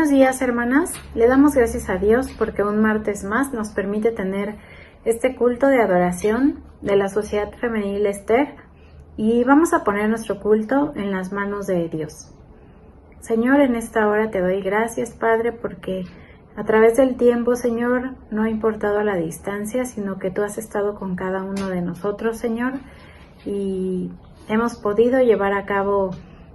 Buenos días, hermanas. Le damos gracias a Dios porque un martes más nos permite tener este culto de adoración de la Sociedad Femenil Esther y vamos a poner nuestro culto en las manos de Dios. Señor, en esta hora te doy gracias, Padre, porque a través del tiempo, Señor, no ha importado la distancia, sino que tú has estado con cada uno de nosotros, Señor, y hemos podido llevar a cabo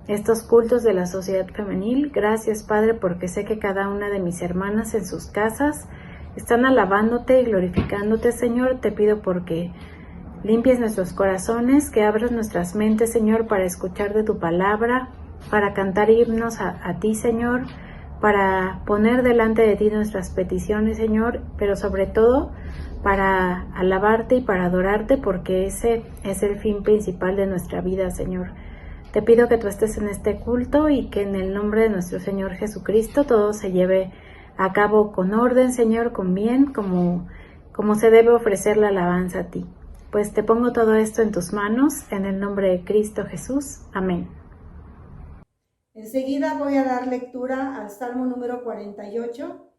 estos cultos de la sociedad femenil. Gracias, Padre, porque sé que cada una de mis hermanas en sus casas están alabándote y glorificándote, Señor. Te pido porque limpies nuestros corazones, que abras nuestras mentes, Señor, para escuchar de tu palabra, para cantar himnos a ti, Señor, para poner delante de ti nuestras peticiones, Señor, pero sobre todo para alabarte y para adorarte, porque ese es el fin principal de nuestra vida, Señor. Te pido que tú estés en este culto y que en el nombre de nuestro Señor Jesucristo todo se lleve a cabo con orden, Señor, con bien, como se debe ofrecer la alabanza a ti. Pues te pongo todo esto en tus manos, en el nombre de Cristo Jesús. Amén. Enseguida voy a dar lectura al Salmo número 48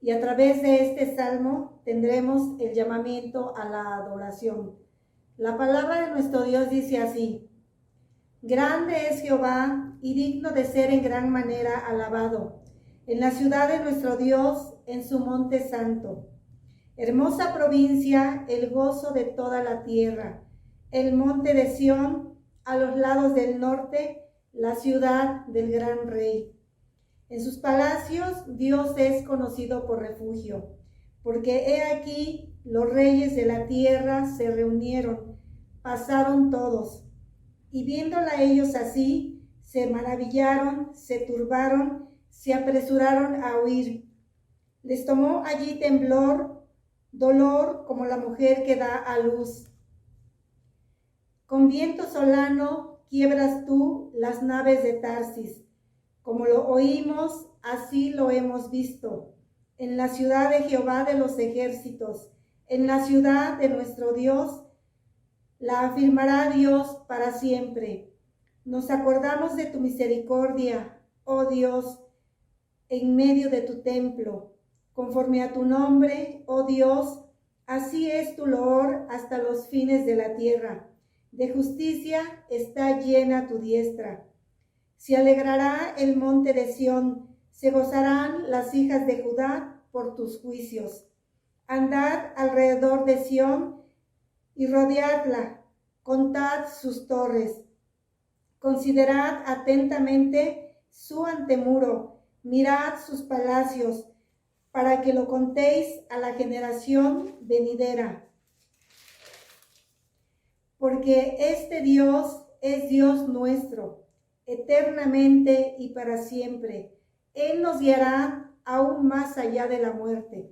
y a través de este salmo tendremos el llamamiento a la adoración. La palabra de nuestro Dios dice así: Grande es Jehová y digno de ser en gran manera alabado, en la ciudad de nuestro Dios, en su monte santo. Hermosa provincia, el gozo de toda la tierra, el monte de Sión, a los lados del norte, la ciudad del gran rey. En sus palacios Dios es conocido por refugio, porque he aquí los reyes de la tierra se reunieron, pasaron todos. Y viéndola ellos así, se maravillaron, se turbaron, se apresuraron a huir. Les tomó allí temblor, dolor, como la mujer que da a luz. Con viento solano quiebras tú las naves de Tarsis. Como lo oímos, así lo hemos visto. En la ciudad de Jehová de los ejércitos, en la ciudad de nuestro Dios, la afirmará Dios para siempre. Nos acordamos de tu misericordia, oh Dios, en medio de tu templo. Conforme a tu nombre, oh Dios, así es tu loor hasta los fines de la tierra. De justicia está llena tu diestra. Se alegrará el monte de Sión, se gozarán las hijas de Judá por tus juicios. Andad alrededor de Sión y rodeadla, contad sus torres. Considerad atentamente su antemuro, mirad sus palacios, para que lo contéis a la generación venidera. Porque este Dios es Dios nuestro, eternamente y para siempre. Él nos guiará aún más allá de la muerte.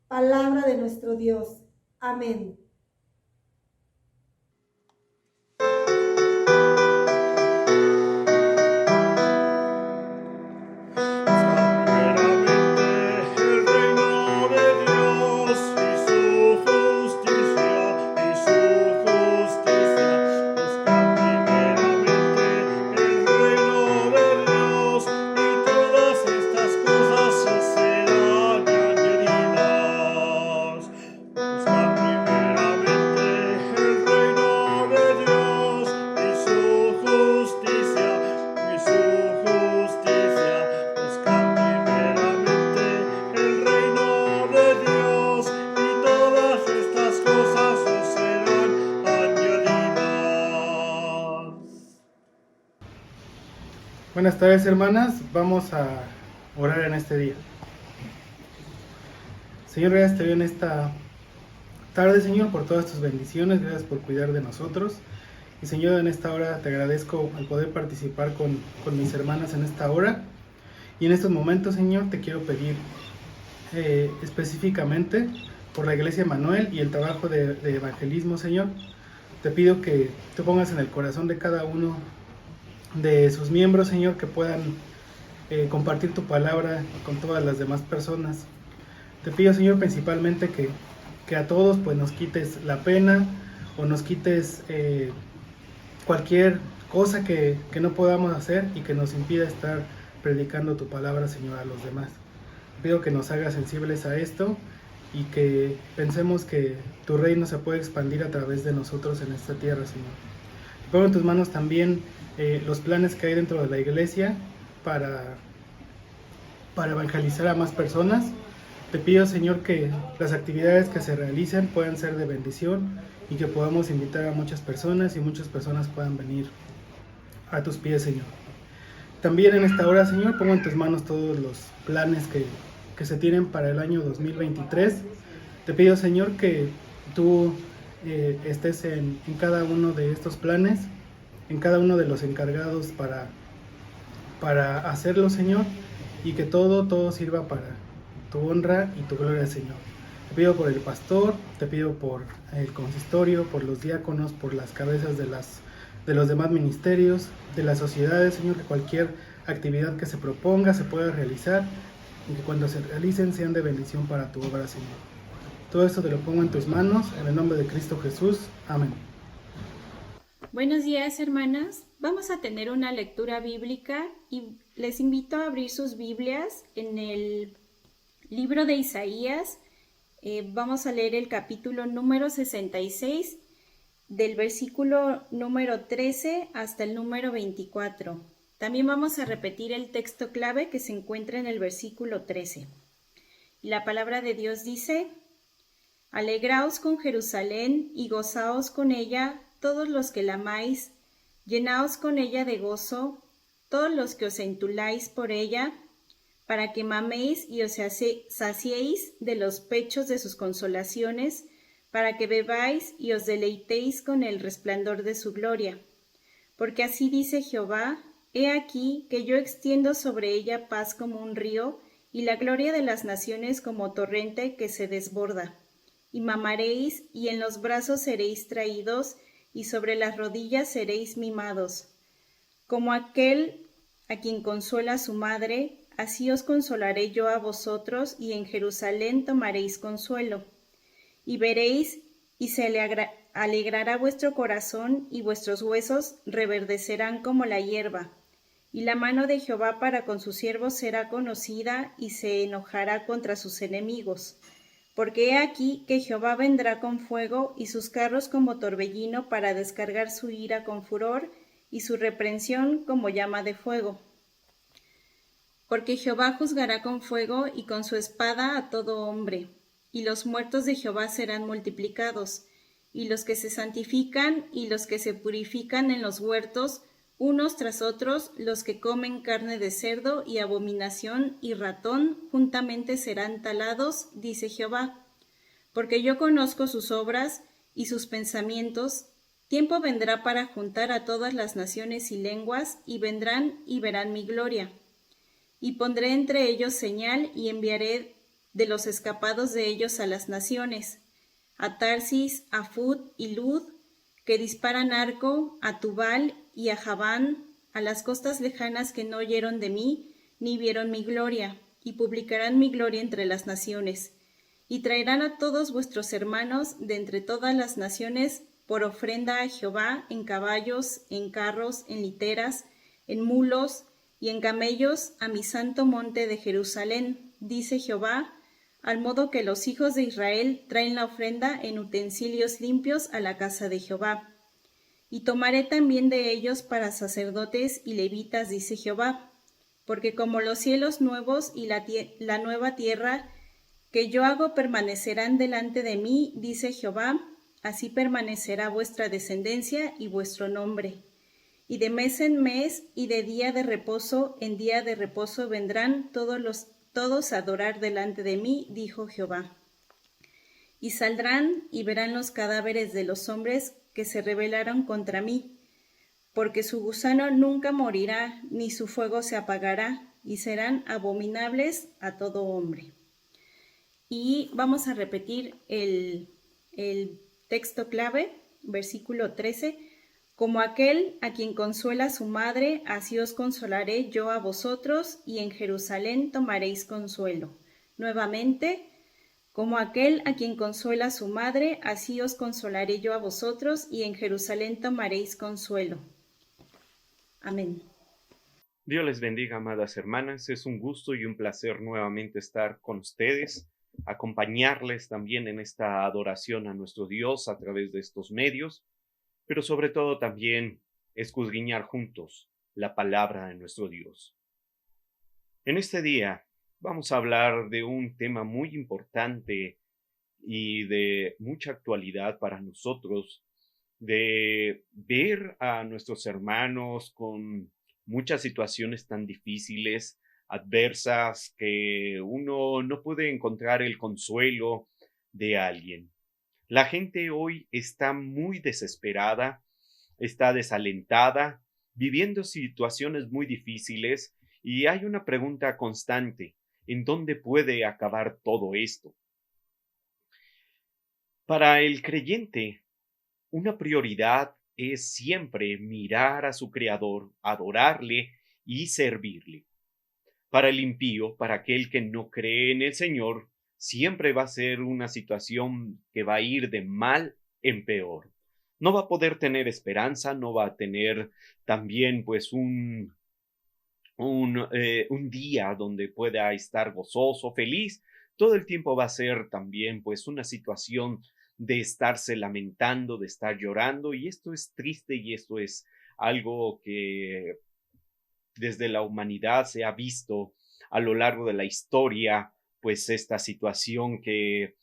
Palabra de nuestro Dios. Amén. Buenas tardes, hermanas. Vamos a orar en este día. Señor, gracias te doy en esta tarde, Señor, por todas tus bendiciones. Gracias por cuidar de nosotros. Y Señor, en esta hora te agradezco al poder participar con mis hermanas en esta hora. Y en estos momentos, Señor, te quiero pedir específicamente por la Iglesia Manuel y el trabajo de evangelismo, Señor. Te pido que tú pongas en el corazón de cada uno de sus miembros, Señor, que puedan compartir tu palabra con todas las demás personas. Te pido, Señor, principalmente que a todos pues nos quites la pena o nos quites cualquier cosa que no podamos hacer y que nos impida estar predicando tu palabra, Señor, a los demás. Pido que nos hagas sensibles a esto y que pensemos que tu reino se puede expandir a través de nosotros en esta tierra, Señor. Pongo en tus manos también los planes que hay dentro de la iglesia para evangelizar a más personas. Te pido, Señor, que las actividades que se realicen puedan ser de bendición y que podamos invitar a muchas personas y muchas personas puedan venir a tus pies, Señor. También en esta hora, Señor, pongo en tus manos todos los planes que se tienen para el año 2023. Te pido, Señor, que tú estés en cada uno de estos planes, en cada uno de los encargados para hacerlo, Señor, y que todo sirva para tu honra y tu gloria, Señor. Te pido por el pastor, te pido por el consistorio, por los diáconos, por las cabezas de los demás ministerios, de las sociedades, Señor, que cualquier actividad que se proponga se pueda realizar y que cuando se realicen sean de bendición para tu obra, Señor. Todo esto te lo pongo en tus manos, en el nombre de Cristo Jesús. Amén. Buenos días, hermanas. Vamos a tener una lectura bíblica y les invito a abrir sus Biblias en el libro de Isaías. Vamos a leer el capítulo número 66, del versículo número 13 hasta el número 24. También vamos a repetir el texto clave que se encuentra en el versículo 13. Y la palabra de Dios dice: Alegraos con Jerusalén y gozaos con ella todos los que la amáis, llenaos con ella de gozo, todos los que os entuláis por ella, para que maméis y os saciéis de los pechos de sus consolaciones, para que bebáis y os deleitéis con el resplandor de su gloria. Porque así dice Jehová: He aquí que yo extiendo sobre ella paz como un río, y la gloria de las naciones como torrente que se desborda. Y mamaréis, y en los brazos seréis traídos, y sobre las rodillas seréis mimados. Como aquel a quien consuela su madre, así os consolaré yo a vosotros, y en Jerusalén tomaréis consuelo. Y veréis, y se alegrará vuestro corazón, y vuestros huesos reverdecerán como la hierba. Y la mano de Jehová para con sus siervos será conocida, y se enojará contra sus enemigos. Porque he aquí que Jehová vendrá con fuego, y sus carros como torbellino, para descargar su ira con furor, y su reprensión como llama de fuego. Porque Jehová juzgará con fuego y con su espada a todo hombre, y los muertos de Jehová serán multiplicados, y los que se santifican y los que se purifican en los huertos, unos tras otros, los que comen carne de cerdo y abominación y ratón, juntamente serán talados, dice Jehová. Porque yo conozco sus obras y sus pensamientos. Tiempo vendrá para juntar a todas las naciones y lenguas, y vendrán y verán mi gloria. Y pondré entre ellos señal, y enviaré de los escapados de ellos a las naciones, a Tarsis, a Fud y Lud, que disparan arco, a Tubal y a Javán, a las costas lejanas que no oyeron de mí, ni vieron mi gloria, y publicarán mi gloria entre las naciones. Y traerán a todos vuestros hermanos de entre todas las naciones por ofrenda a Jehová en caballos, en carros, en literas, en mulos y en camellos a mi santo monte de Jerusalén, dice Jehová, al modo que los hijos de Israel traen la ofrenda en utensilios limpios a la casa de Jehová. Y tomaré también de ellos para sacerdotes y levitas, dice Jehová, porque como los cielos nuevos y la nueva tierra que yo hago permanecerán delante de mí, dice Jehová, así permanecerá vuestra descendencia y vuestro nombre. Y de mes en mes y de día de reposo en día de reposo vendrán todos a adorar delante de mí, dijo Jehová. Y saldrán y verán los cadáveres de los hombres que se rebelaron contra mí, porque su gusano nunca morirá, ni su fuego se apagará, y serán abominables a todo hombre. Y vamos a repetir el texto clave, versículo 13. Como aquel a quien consuela su madre, así os consolaré yo a vosotros, y en Jerusalén tomaréis consuelo. Nuevamente, como aquel a quien consuela su madre, así os consolaré yo a vosotros, y en Jerusalén tomaréis consuelo. Amén. Dios les bendiga, amadas hermanas. Es un gusto y un placer nuevamente estar con ustedes, acompañarles también en esta adoración a nuestro Dios a través de estos medios, pero sobre todo también escudriñar juntos la palabra de nuestro Dios. En este día vamos a hablar de un tema muy importante y de mucha actualidad para nosotros, de ver a nuestros hermanos con muchas situaciones tan difíciles, adversas, que uno no puede encontrar el consuelo de alguien. La gente hoy está muy desesperada, está desalentada, viviendo situaciones muy difíciles, y hay una pregunta constante: ¿en dónde puede acabar todo esto? Para el creyente, una prioridad es siempre mirar a su Creador, adorarle y servirle. Para el impío, para aquel que no cree en el Señor, siempre va a ser una situación que va a ir de mal en peor. No va a poder tener esperanza, no va a tener también pues un día donde pueda estar gozoso, feliz. Todo el tiempo va a ser también pues una situación de estarse lamentando, de estar llorando, y esto es triste, y esto es algo que desde la humanidad se ha visto a lo largo de la historia, pues esta situación que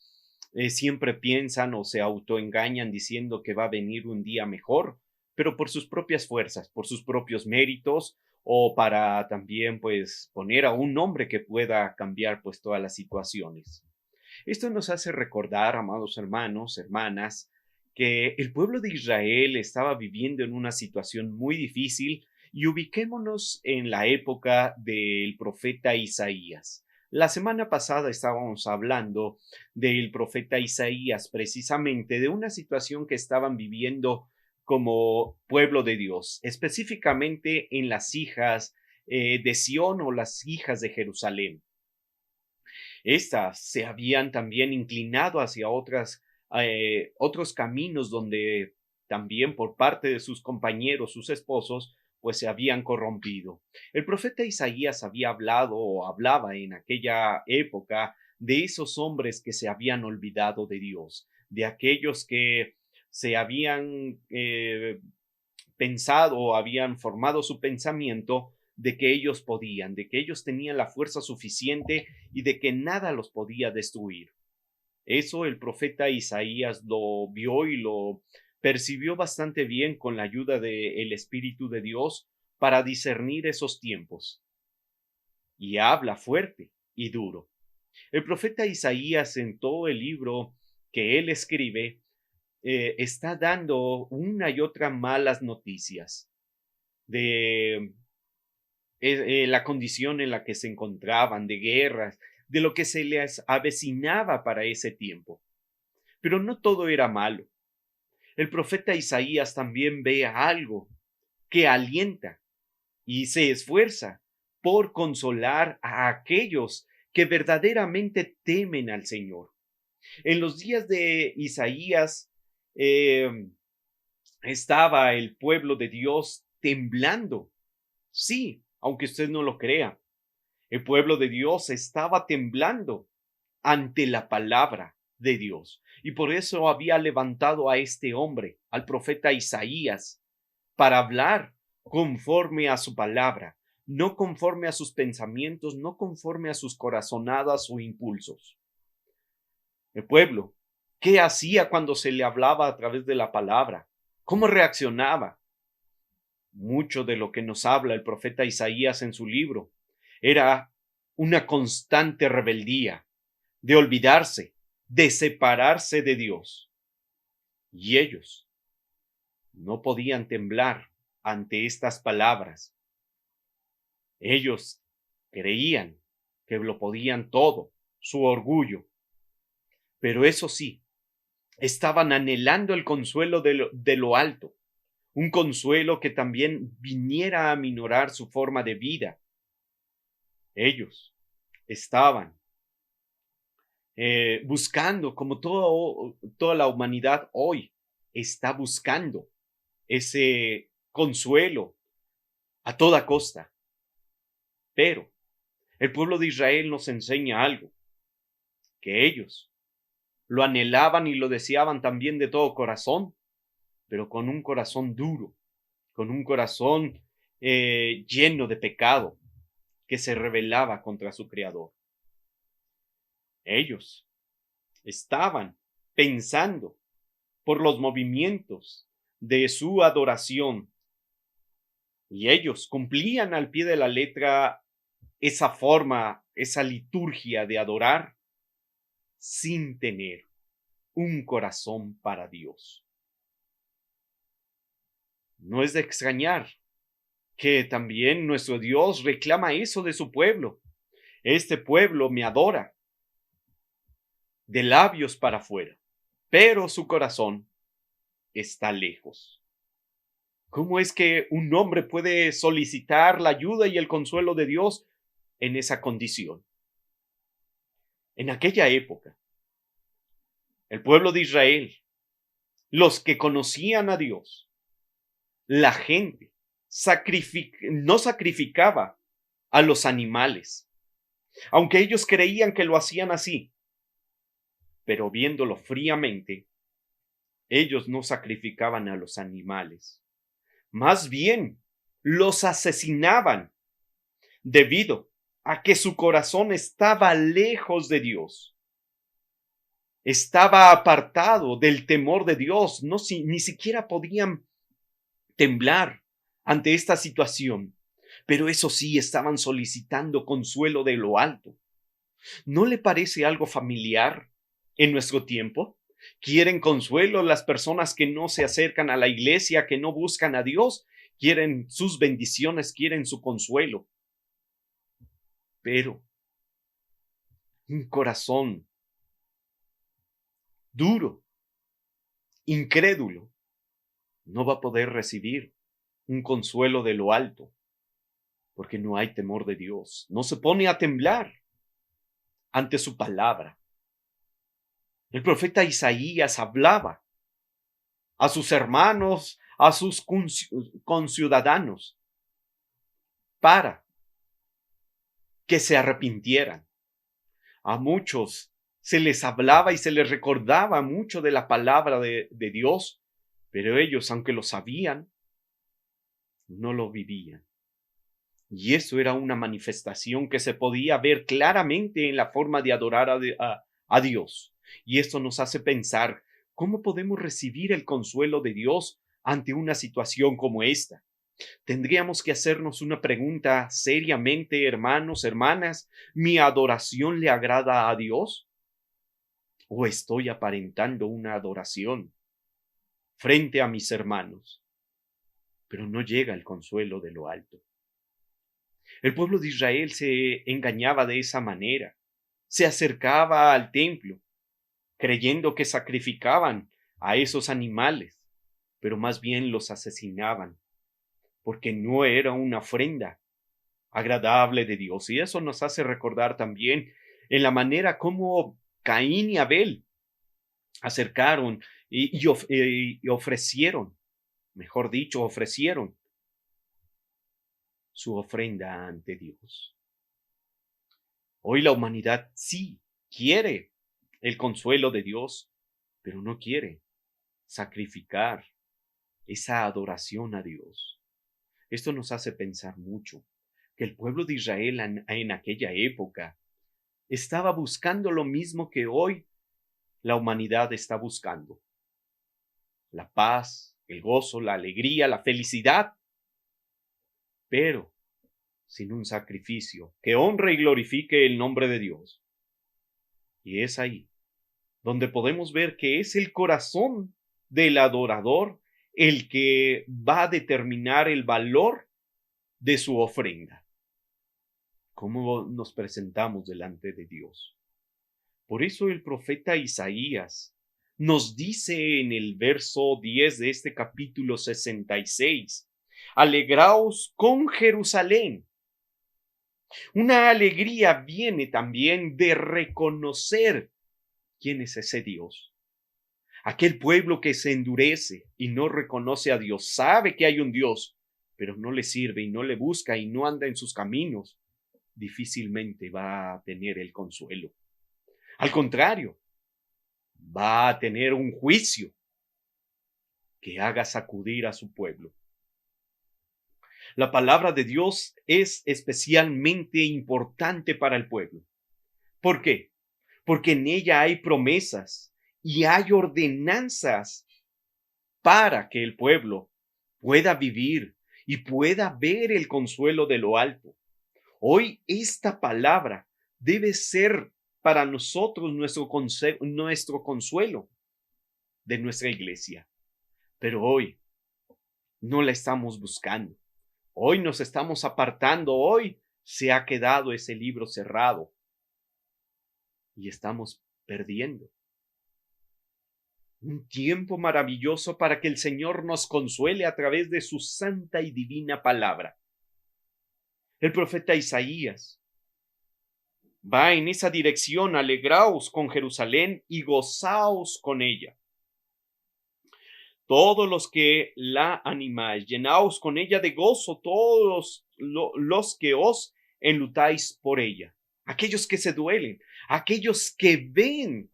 siempre piensan o se autoengañan diciendo que va a venir un día mejor, pero por sus propias fuerzas, por sus propios méritos, o para también pues poner a un hombre que pueda cambiar pues todas las situaciones. Esto nos hace recordar, amados hermanos, hermanas, que el pueblo de Israel estaba viviendo en una situación muy difícil, y ubiquémonos en la época del profeta Isaías. La semana pasada estábamos hablando del profeta Isaías, precisamente de una situación que estaban viviendo como pueblo de Dios, específicamente en las hijas de Sión, o las hijas de Jerusalén. Estas se habían también inclinado hacia otros caminos, donde también por parte de sus compañeros, sus esposos, pues se habían corrompido. El profeta Isaías había hablado, o hablaba en aquella época, de esos hombres que se habían olvidado de Dios, de aquellos que se habían pensado o habían formado su pensamiento de que ellos podían, de que ellos tenían la fuerza suficiente y de que nada los podía destruir. Eso el profeta Isaías lo vio y lo percibió bastante bien, con la ayuda del Espíritu de Dios, para discernir esos tiempos. Y habla fuerte y duro. El profeta Isaías, en todo el libro que él escribe, está dando una y otra malas noticias de la condición en la que se encontraban, de guerras, de lo que se les avecinaba para ese tiempo. Pero no todo era malo. El profeta Isaías también ve algo que alienta y se esfuerza por consolar a aquellos que verdaderamente temen al Señor. En los días de Isaías estaba el pueblo de Dios temblando. Sí, aunque usted no lo crea, el pueblo de Dios estaba temblando ante la palabra de Dios. Y por eso había levantado a este hombre, al profeta Isaías, para hablar conforme a su palabra, no conforme a sus pensamientos, no conforme a sus corazonadas o impulsos. El pueblo, ¿qué hacía cuando se le hablaba a través de la palabra? ¿Cómo reaccionaba? Mucho de lo que nos habla el profeta Isaías en su libro era una constante rebeldía, de olvidarse, de separarse de Dios. Y ellos no podían temblar ante estas palabras. Ellos creían que lo podían todo, su orgullo. Pero eso sí, estaban anhelando el consuelo de lo alto, un consuelo que también viniera a aminorar su forma de vida. Ellos estaban buscando, como toda la humanidad hoy está buscando ese consuelo a toda costa. Pero el pueblo de Israel nos enseña algo, que ellos lo anhelaban y lo deseaban también de todo corazón, pero con un corazón duro, con un corazón lleno de pecado, que se rebelaba contra su Creador. Ellos estaban pensando por los movimientos de su adoración y ellos cumplían al pie de la letra esa forma, esa liturgia de adorar sin tener un corazón para Dios. No es de extrañar que también nuestro Dios reclama eso de su pueblo. Este pueblo me adora de labios para afuera, pero su corazón está lejos. ¿Cómo es que un hombre puede solicitar la ayuda y el consuelo de Dios en esa condición? En aquella época, el pueblo de Israel, los que conocían a Dios, la gente no sacrificaba a los animales, aunque ellos creían que lo hacían así, pero viéndolo fríamente, ellos no sacrificaban a los animales, más bien los asesinaban debido a que su corazón estaba lejos de Dios. Estaba apartado del temor de Dios, ni siquiera podían temblar ante esta situación, pero eso sí, estaban solicitando consuelo de lo alto. ¿No le parece algo familiar en nuestro tiempo? ¿Quieren consuelo las personas que no se acercan a la iglesia, que no buscan a Dios? Quieren sus bendiciones, quieren su consuelo. Pero un corazón duro, incrédulo, no va a poder recibir un consuelo de lo alto, porque no hay temor de Dios. No se pone a temblar ante su palabra. El profeta Isaías hablaba a sus hermanos, a sus conciudadanos, para que se arrepintieran. A muchos se les hablaba y se les recordaba mucho de la palabra de Dios, pero ellos, aunque lo sabían, no lo vivían. Y eso era una manifestación que se podía ver claramente en la forma de adorar a Dios. Y esto nos hace pensar, ¿cómo podemos recibir el consuelo de Dios ante una situación como esta? Tendríamos que hacernos una pregunta seriamente, hermanos, hermanas. ¿Mi adoración le agrada a Dios? ¿O estoy aparentando una adoración frente a mis hermanos? Pero no llega el consuelo de lo alto. El pueblo de Israel se engañaba de esa manera. Se acercaba al templo, creyendo que sacrificaban a esos animales, pero más bien los asesinaban, porque no era una ofrenda agradable de Dios. Y eso nos hace recordar también en la manera como Caín y Abel acercaron y ofrecieron, mejor dicho, ofrecieron su ofrenda ante Dios. Hoy la humanidad sí quiere el consuelo de Dios, pero no quiere sacrificar esa adoración a Dios. Esto nos hace pensar mucho que el pueblo de Israel en aquella época estaba buscando lo mismo que hoy la humanidad está buscando: la paz, el gozo, la alegría, la felicidad, pero sin un sacrificio que honre y glorifique el nombre de Dios. Y es ahí donde podemos ver que es el corazón del adorador el que va a determinar el valor de su ofrenda. ¿Cómo nos presentamos delante de Dios? Por eso el profeta Isaías nos dice en el verso 10 de este capítulo 66, alegraos con Jerusalén. Una alegría viene también de reconocer quién es ese Dios. Aquel pueblo que se endurece y no reconoce a Dios, sabe que hay un Dios, pero no le sirve y no le busca y no anda en sus caminos. difícilmente va a tener el consuelo. Al contrario, va a tener un juicio que haga sacudir a su pueblo. La palabra de Dios es especialmente importante para el pueblo. ¿Por qué? Porque en ella hay promesas y hay ordenanzas para que el pueblo pueda vivir y pueda ver el consuelo de lo alto. Hoy esta palabra debe ser para nosotros nuestro consuelo de nuestra iglesia. Pero hoy no la estamos buscando. Hoy nos estamos apartando. Hoy se ha quedado ese libro cerrado y estamos perdiendo un tiempo maravilloso para que el Señor nos consuele a través de su santa y divina palabra. El profeta Isaías va en esa dirección: alegraos con Jerusalén y gozaos con ella. Todos los que la animáis, llenaos con ella de gozo, todos los que os enlutáis por ella. Aquellos que se duelen, aquellos que ven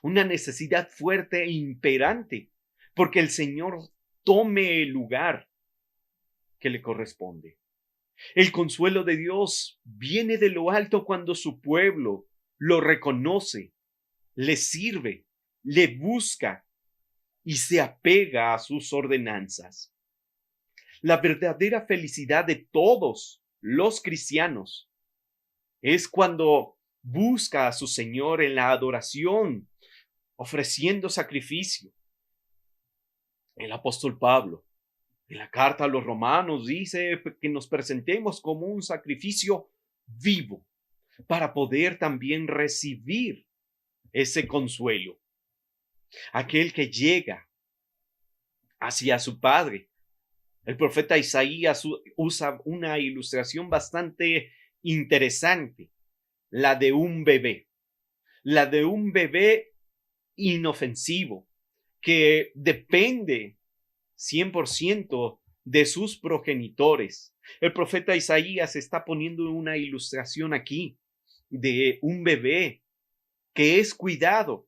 una necesidad fuerte e imperante, porque el Señor tome el lugar que le corresponde. El consuelo de Dios viene de lo alto cuando su pueblo lo reconoce, le sirve, le busca y se apega a sus ordenanzas. La verdadera felicidad de todos los cristianos es cuando busca a su Señor en la adoración, ofreciendo sacrificio. El apóstol Pablo, en la carta a los Romanos, dice que nos presentemos como un sacrificio vivo para poder también recibir ese consuelo. Aquel que llega hacia su Padre. El profeta Isaías usa una ilustración bastante interesante, la de un bebé. La de un bebé inofensivo que depende 100% de sus progenitores. El profeta Isaías está poniendo una ilustración aquí de un bebé que es cuidado,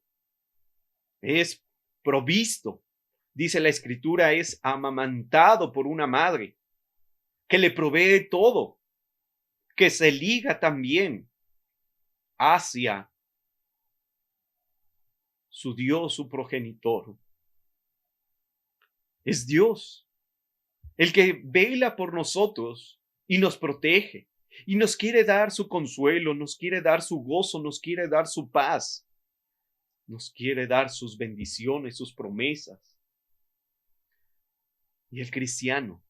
es provisto. Dice la Escritura, es amamantado por una madre que le provee todo, que se liga también hacia su Dios, su progenitor. Es Dios el que vela por nosotros y nos protege y nos quiere dar su consuelo, nos quiere dar su gozo, nos quiere dar su paz, nos quiere dar sus bendiciones, sus promesas. Y el cristiano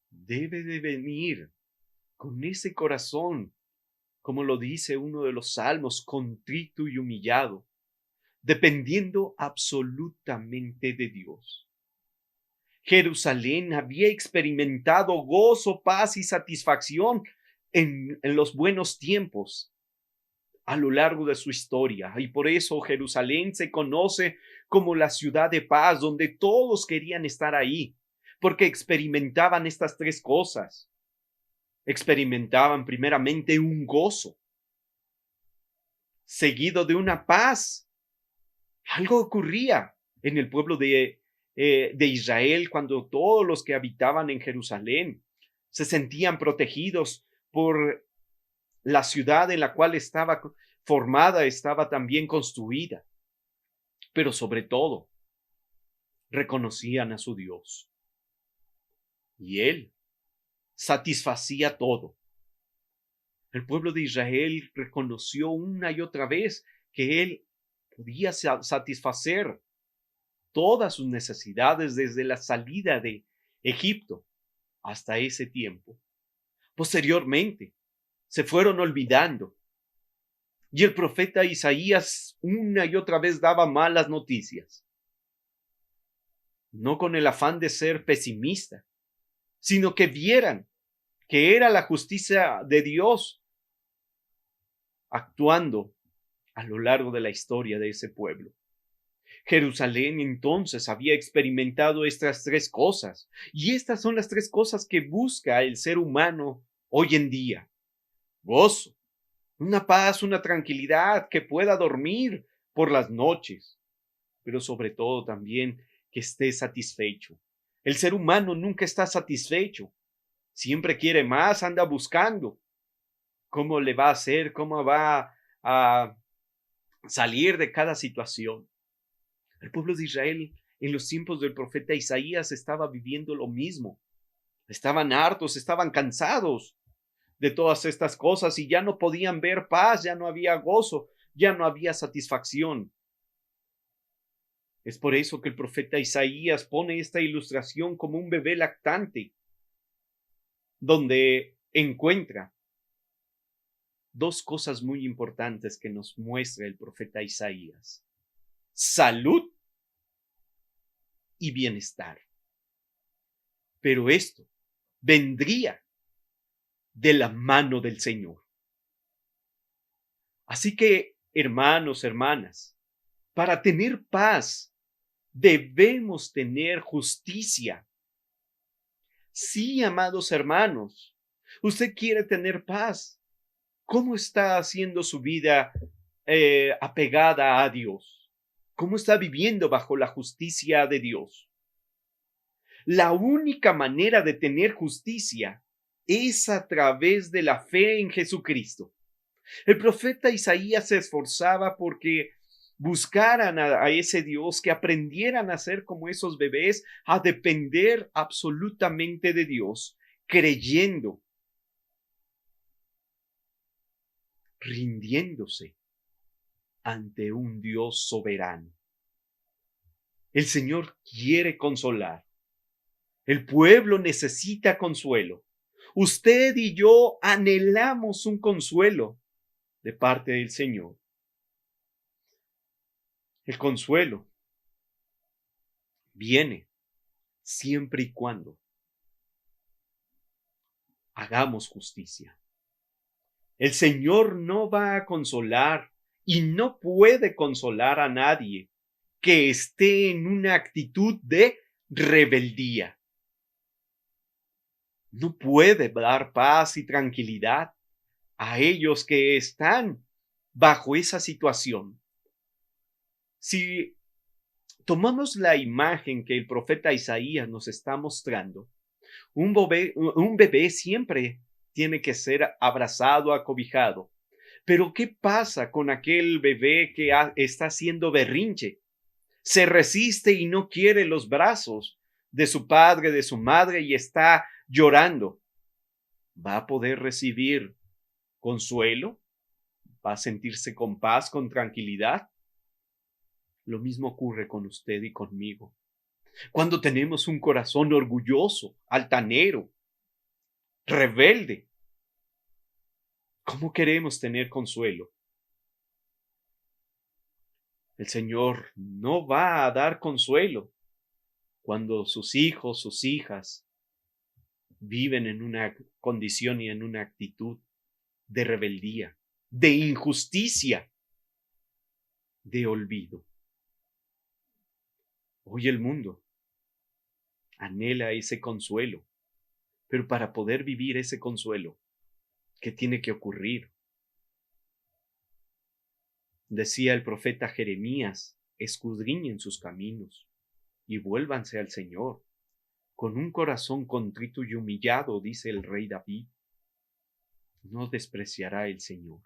debe de venir con ese corazón, como lo dice uno de los salmos, contrito y humillado, dependiendo absolutamente de Dios. Jerusalén había experimentado gozo, paz y satisfacción en los buenos tiempos a lo largo de su historia, y por eso Jerusalén se conoce como la ciudad de paz, donde todos querían estar ahí, porque experimentaban estas tres cosas. Experimentaban primeramente un gozo, seguido de una paz. Algo ocurría en el pueblo de Israel cuando todos los que habitaban en Jerusalén se sentían protegidos por la ciudad en la cual estaba formada, estaba también construida. Pero sobre todo, reconocían a su Dios. Y Él satisfacía todo. El pueblo de Israel reconoció una y otra vez que Él podía satisfacer todas sus necesidades desde la salida de Egipto hasta ese tiempo. Posteriormente, se fueron olvidando. Y el profeta Isaías una y otra vez daba malas noticias. No con el afán de ser pesimista, sino que vieran que era la justicia de Dios actuando a lo largo de la historia de ese pueblo. Jerusalén entonces había experimentado estas tres cosas, y estas son las tres cosas que busca el ser humano hoy en día. gozo, una paz, una tranquilidad, que pueda dormir por las noches, pero sobre todo también que esté satisfecho. El ser humano nunca está satisfecho, siempre quiere más, anda buscando. ¿Cómo le va a hacer? ¿Cómo va a salir de cada situación? El pueblo de Israel en los tiempos del profeta Isaías estaba viviendo lo mismo. Estaban hartos, estaban cansados de todas estas cosas y ya no podían ver paz, ya no había gozo, ya no había satisfacción. Es por eso que el profeta Isaías pone esta ilustración como un bebé lactante, donde encuentra dos cosas muy importantes que nos muestra el profeta Isaías: salud y bienestar. Pero esto vendría de la mano del Señor. Así que, hermanos, hermanas, para tener paz, debemos tener justicia. Sí, amados hermanos, usted quiere tener paz. ¿Cómo está haciendo su vida apegada a Dios? ¿Cómo está viviendo bajo la justicia de Dios? La única manera de tener justicia es a través de la fe en Jesucristo. El profeta Isaías se esforzaba porque buscaran a ese Dios, que aprendieran a ser como esos bebés, a depender absolutamente de Dios, creyendo, rindiéndose ante un Dios soberano. El Señor quiere consolar. El pueblo necesita consuelo. Usted y yo anhelamos un consuelo de parte del Señor. El consuelo viene siempre y cuando hagamos justicia. El Señor no va a consolar y no puede consolar a nadie que esté en una actitud de rebeldía. No puede dar paz y tranquilidad a ellos que están bajo esa situación. Si tomamos la imagen que el profeta Isaías nos está mostrando, un bebé siempre tiene que ser abrazado, acobijado. Pero ¿qué pasa con aquel bebé que está haciendo berrinche? Se resiste y no quiere los brazos de su padre, de su madre, y está llorando. ¿Va a poder recibir consuelo? ¿Va a sentirse con paz, con tranquilidad? Lo mismo ocurre con usted y conmigo. Cuando tenemos un corazón orgulloso, altanero, rebelde, ¿cómo queremos tener consuelo? El Señor no va a dar consuelo cuando sus hijos, sus hijas viven en una condición y en una actitud de rebeldía, de injusticia, de olvido. Hoy el mundo anhela ese consuelo, pero para poder vivir ese consuelo, ¿qué tiene que ocurrir? Decía el profeta Jeremías: escudriñen sus caminos y vuélvanse al Señor. Con un corazón contrito y humillado, dice el rey David, no despreciará el Señor.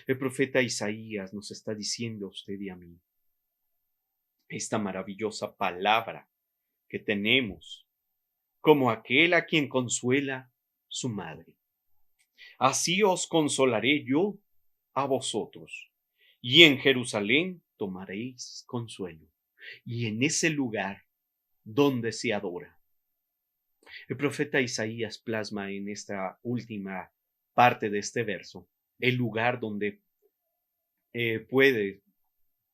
El profeta Isaías nos está diciendo a usted y a mí esta maravillosa palabra que tenemos como aquel a quien consuela su madre. Así os consolaré yo a vosotros, y en Jerusalén tomaréis consuelo, y en ese lugar donde se adora. El profeta Isaías plasma en esta última parte de este verso el lugar donde puede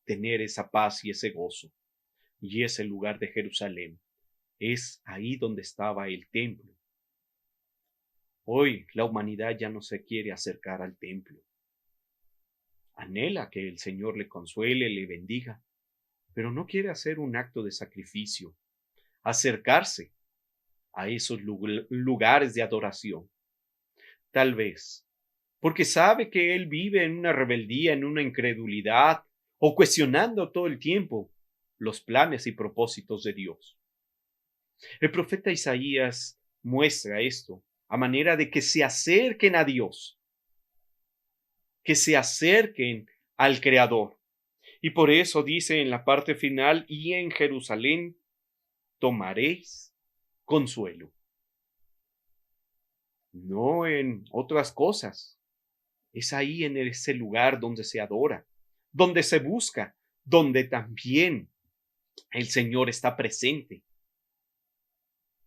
tener esa paz y ese gozo, y es el lugar de Jerusalén. Es ahí donde estaba el templo. Hoy la humanidad ya no se quiere acercar al templo. Anhela que el Señor le consuele, le bendiga, pero no quiere hacer un acto de sacrificio, acercarse a esos lugares de adoración. tal vez, porque sabe que él vive en una rebeldía, en una incredulidad, o cuestionando todo el tiempo los planes y propósitos de Dios. El profeta Isaías muestra esto a manera de que se acerquen a Dios, que se acerquen al Creador. Y por eso dice en la parte final, y en Jerusalén tomaréis consuelo. No en otras cosas. Es ahí en ese lugar donde se adora, donde se busca, donde también el Señor está presente,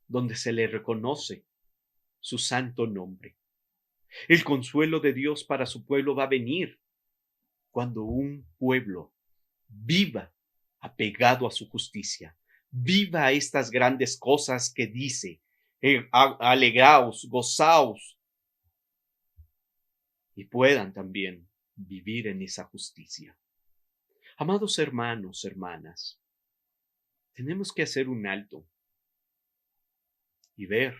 donde se le reconoce su santo nombre. El consuelo de Dios para su pueblo va a venir cuando un pueblo viva apegado a su justicia, viva estas grandes cosas que dice, alegraos, gozaos, y puedan también vivir en esa justicia. Amados hermanos, hermanas, tenemos que hacer un alto y ver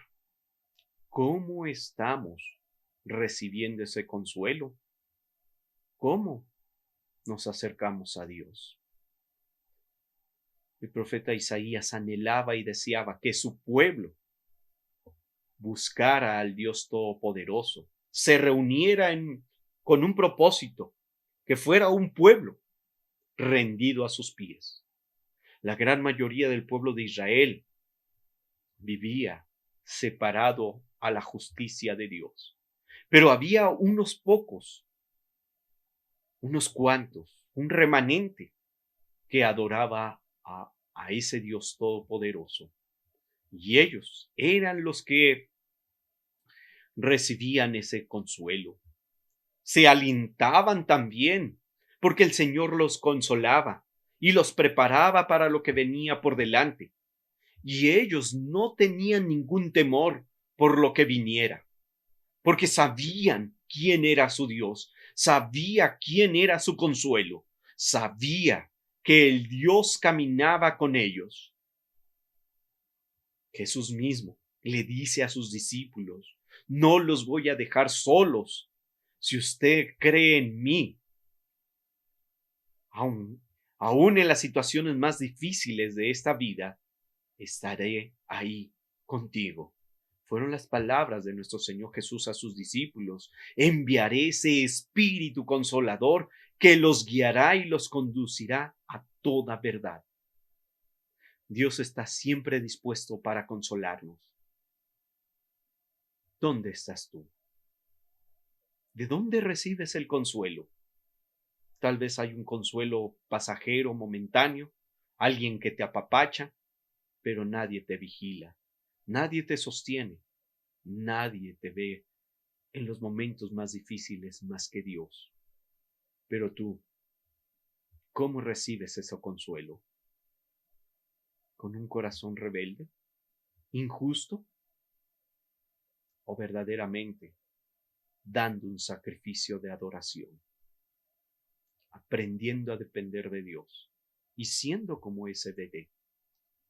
cómo estamos recibiendo ese consuelo, cómo nos acercamos a Dios. El profeta Isaías anhelaba y deseaba que su pueblo buscara al Dios Todopoderoso, se reuniera con un propósito, que fuera un pueblo rendido a sus pies. La gran mayoría del pueblo de Israel vivía separado a la justicia de Dios. Pero había unos pocos, unos cuantos, un remanente que adoraba a ese Dios todopoderoso. Y ellos eran los que recibían ese consuelo. Se alentaban también, porque el Señor los consolaba y los preparaba para lo que venía por delante. Y ellos no tenían ningún temor por lo que viniera, porque sabían quién era su Dios, sabía quién era su consuelo, sabía que el Dios caminaba con ellos. Jesús mismo le dice a sus discípulos, no los voy a dejar solos. Si usted cree en mí, aún en las situaciones más difíciles de esta vida, estaré ahí contigo. Fueron las palabras de nuestro Señor Jesús a sus discípulos. Enviaré ese Espíritu Consolador que los guiará y los conducirá a toda verdad. Dios está siempre dispuesto para consolarnos. ¿Dónde estás tú? ¿De dónde recibes el consuelo? Tal vez hay un consuelo pasajero, momentáneo, alguien que te apapacha, pero nadie te vigila, nadie te sostiene, nadie te ve en los momentos más difíciles más que Dios. Pero tú, ¿cómo recibes ese consuelo? ¿Con un corazón rebelde, injusto, o verdaderamente dando un sacrificio de adoración, aprendiendo a depender de Dios y siendo como ese bebé,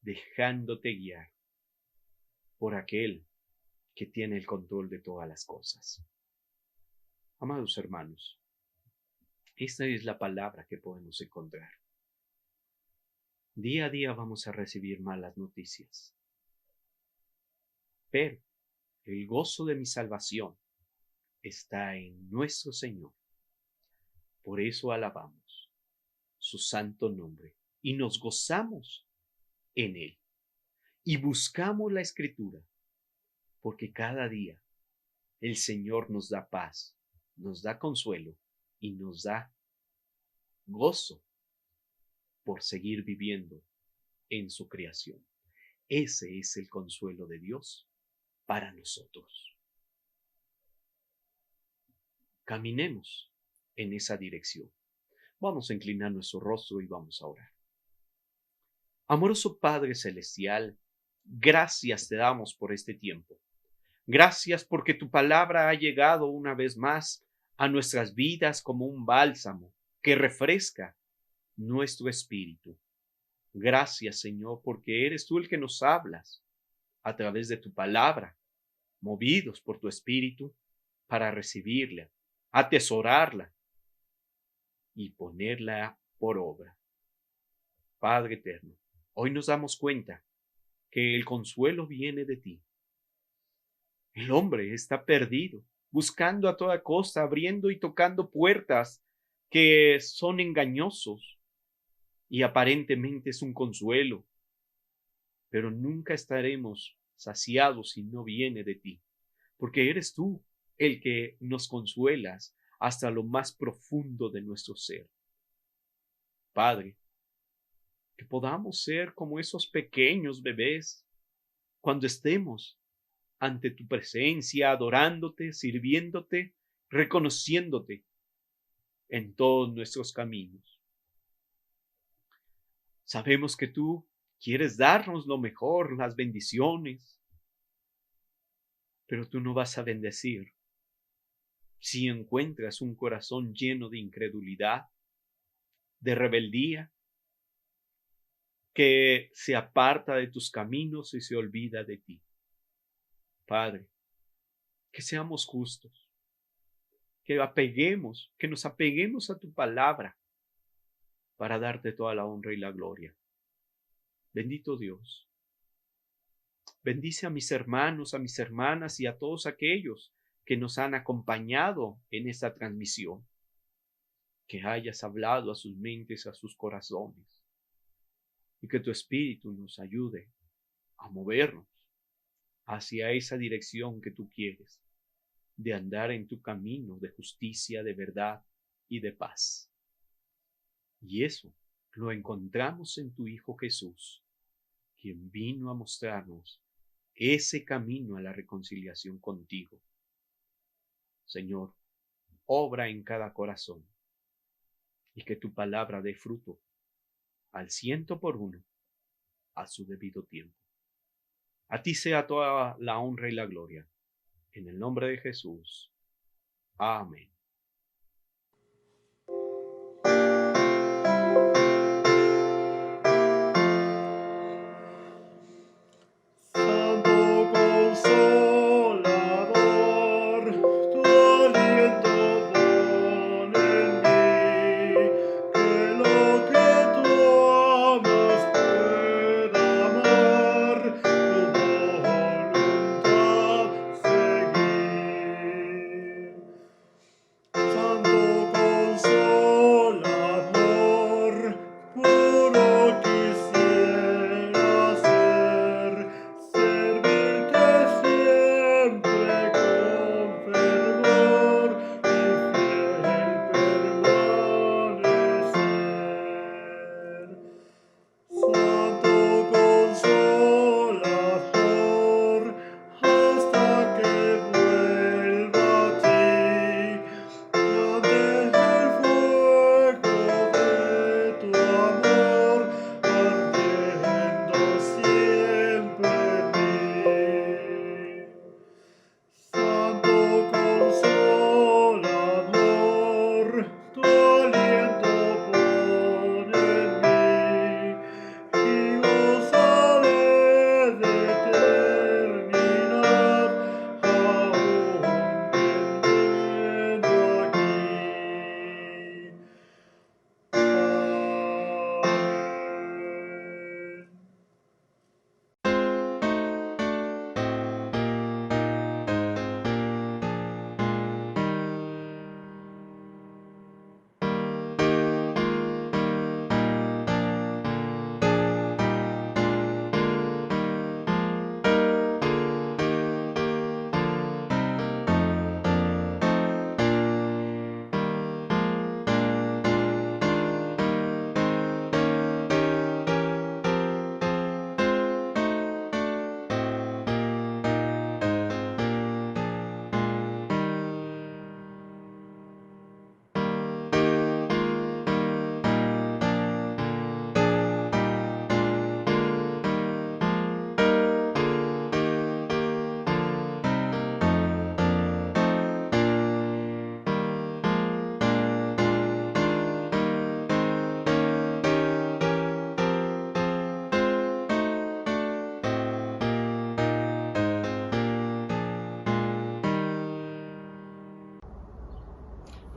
dejándote guiar por aquel que tiene el control de todas las cosas? Amados hermanos, esta es la palabra que podemos encontrar. Día a día vamos a recibir malas noticias, pero el gozo de mi salvación está en nuestro Señor. Por eso alabamos su santo nombre y nos gozamos en Él. Y buscamos la Escritura, porque cada día el Señor nos da paz, nos da consuelo y nos da gozo por seguir viviendo en su creación. Ese es el consuelo de Dios para nosotros. Caminemos en esa dirección. Vamos a inclinar nuestro rostro y vamos a orar. Amoroso Padre Celestial, gracias te damos por este tiempo. Gracias porque tu palabra ha llegado una vez más a nuestras vidas como un bálsamo que refresca nuestro espíritu. Gracias, Señor, porque eres tú el que nos hablas a través de tu palabra, movidos por tu espíritu, para recibirla, atesorarla y ponerla por obra. Padre eterno, hoy nos damos cuenta que el consuelo viene de ti. El hombre está perdido, buscando a toda costa, abriendo y tocando puertas que son engañosos y aparentemente es un consuelo, pero nunca estaremos saciados si no viene de ti, porque eres tú el que nos consuelas hasta lo más profundo de nuestro ser. Padre, que podamos ser como esos pequeños bebés cuando estemos ante tu presencia, adorándote, sirviéndote, reconociéndote en todos nuestros caminos. Sabemos que tú quieres darnos lo mejor, las bendiciones, pero tú no vas a bendecir si encuentras un corazón lleno de incredulidad, de rebeldía, que se aparta de tus caminos y se olvida de ti. Padre, que seamos justos, que nos apeguemos a tu palabra para darte toda la honra y la gloria. Bendito Dios, bendice a mis hermanos, a mis hermanas y a todos aquellos que nos han acompañado en esta transmisión. Que hayas hablado a sus mentes, a sus corazones, y que tu Espíritu nos ayude a movernos hacia esa dirección que tú quieres, de andar en tu camino de justicia, de verdad y de paz. Y eso lo encontramos en tu Hijo Jesús, quien vino a mostrarnos ese camino a la reconciliación contigo. Señor, obra en cada corazón y que tu palabra dé fruto al 100 por 1 a su debido tiempo. A ti sea toda la honra y la gloria. En el nombre de Jesús. Amén. Santo Consolador, tu aliento pon en mí, que lo que tú amas pueda amar, tu voluntad seguir.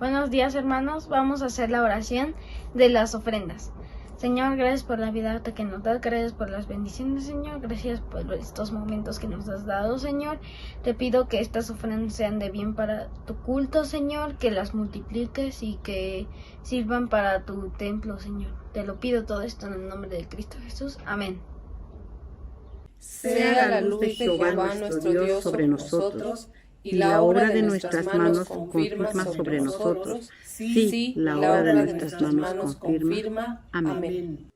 Buenos días, hermanos. Vamos a hacer la oración de las ofrendas. Señor, gracias por la vida que nos das, gracias por las bendiciones, Señor, gracias por estos momentos que nos has dado, Señor. Te pido que estas ofrendas sean de bien para tu culto, Señor, que las multipliques y que sirvan para tu templo, Señor. Te lo pido todo esto en el nombre de Cristo Jesús. Amén. Sea la luz de Jehová nuestro Dios sobre nosotros, y la obra de nuestras manos confirma sobre nosotros. Sí, la obra de nuestras manos confirma. Amén.